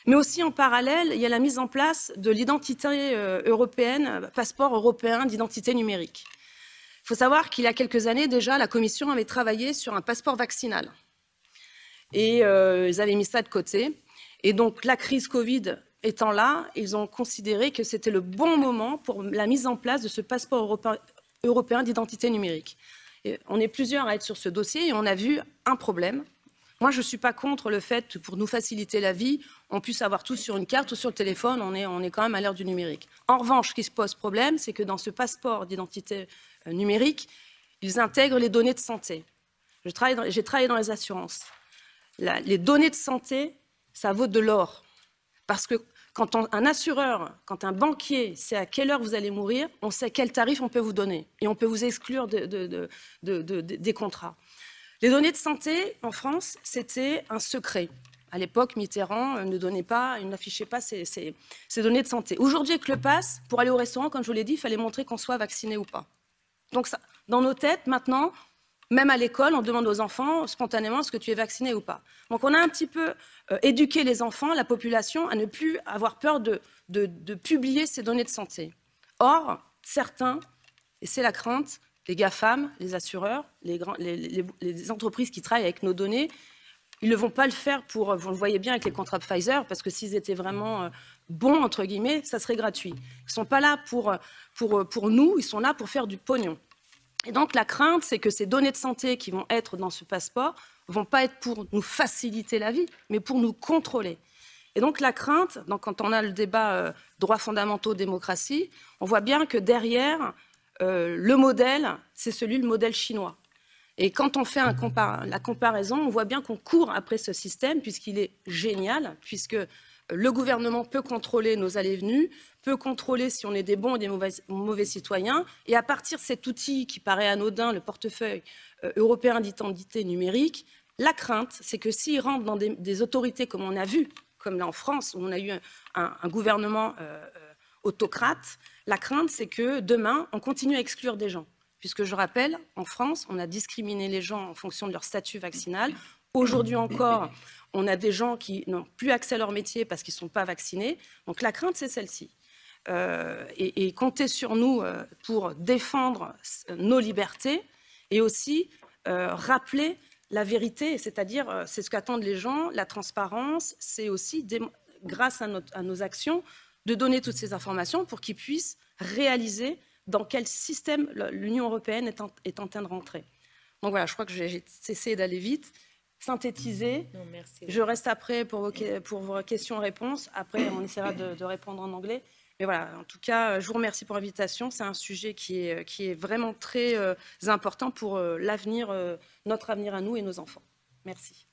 Mais aussi en parallèle, il y a la mise en place de l'identité européenne, passeport européen d'identité numérique. Il faut savoir qu'il y a quelques années déjà, la Commission avait travaillé sur un passeport vaccinal. Et ils avaient mis ça de côté. Et donc la crise Covid étant là, ils ont considéré que c'était le bon moment pour la mise en place de ce passeport européen d'identité numérique. Et on est plusieurs à être sur ce dossier et on a vu un problème. Moi, je ne suis pas contre le fait que pour nous faciliter la vie, on puisse avoir tout sur une carte ou sur le téléphone, on est quand même à l'ère du numérique. En revanche, ce qui se pose problème, c'est que dans ce passeport d'identité numérique, ils intègrent les données de santé. J'ai travaillé dans les assurances. Les données de santé, ça vaut de l'or. Parce que quand un assureur, quand un banquier sait à quelle heure vous allez mourir, on sait quel tarif on peut vous donner. Et on peut vous exclure des contrats. Les données de santé, en France, c'était un secret. À l'époque, Mitterrand n'affichait pas ces données de santé. Aujourd'hui, avec le pass, pour aller au restaurant, comme je vous l'ai dit, il fallait montrer qu'on soit vacciné ou pas. Donc, ça, dans nos têtes, maintenant, même à l'école, on demande aux enfants spontanément est-ce que tu es vacciné ou pas. Donc on a un petit peu éduqué les enfants, la population, à ne plus avoir peur de publier ces données de santé. Or, certains, et c'est la crainte, les GAFAM, les assureurs, les entreprises qui travaillent avec nos données, ils ne vont pas le faire pour, vous le voyez bien avec les contrats de Pfizer, parce que s'ils étaient vraiment bons, entre guillemets, ça serait gratuit. Ils ne sont pas là pour nous, ils sont là pour faire du pognon. Et donc la crainte, c'est que ces données de santé qui vont être dans ce passeport ne vont pas être pour nous faciliter la vie, mais pour nous contrôler. Et donc la crainte, quand on a le débat droits fondamentaux, démocratie, on voit bien que derrière, le modèle, c'est le modèle chinois. Et quand on fait la comparaison, on voit bien qu'on court après ce système, puisqu'il est génial, puisque le gouvernement peut contrôler nos allées et venues, peut contrôler si on est des bons ou des mauvais citoyens. Et à partir de cet outil qui paraît anodin, le portefeuille européen d'identité numérique, la crainte, c'est que s'il rentre dans des autorités comme on a vu, comme là en France, où on a eu un gouvernement autocrate, la crainte, c'est que demain, on continue à exclure des gens. Puisque je rappelle, en France, on a discriminé les gens en fonction de leur statut vaccinal. Aujourd'hui encore, on a des gens qui n'ont plus accès à leur métier parce qu'ils ne sont pas vaccinés. Donc la crainte, c'est celle-ci. Et comptez sur nous pour défendre nos libertés et aussi rappeler la vérité, c'est-à-dire c'est ce qu'attendent les gens, la transparence, c'est aussi, grâce à nos actions, de donner toutes ces informations pour qu'ils puissent réaliser dans quel système l'Union européenne est en train de rentrer. Donc voilà, je crois que j'ai cessé d'aller vite. Synthétiser. Non, merci. Je reste après pour vos questions-réponses. Après, on essaiera de répondre en anglais. Mais voilà, en tout cas, je vous remercie pour l'invitation. C'est un sujet qui est vraiment très important pour l'avenir, notre avenir à nous et nos enfants. Merci.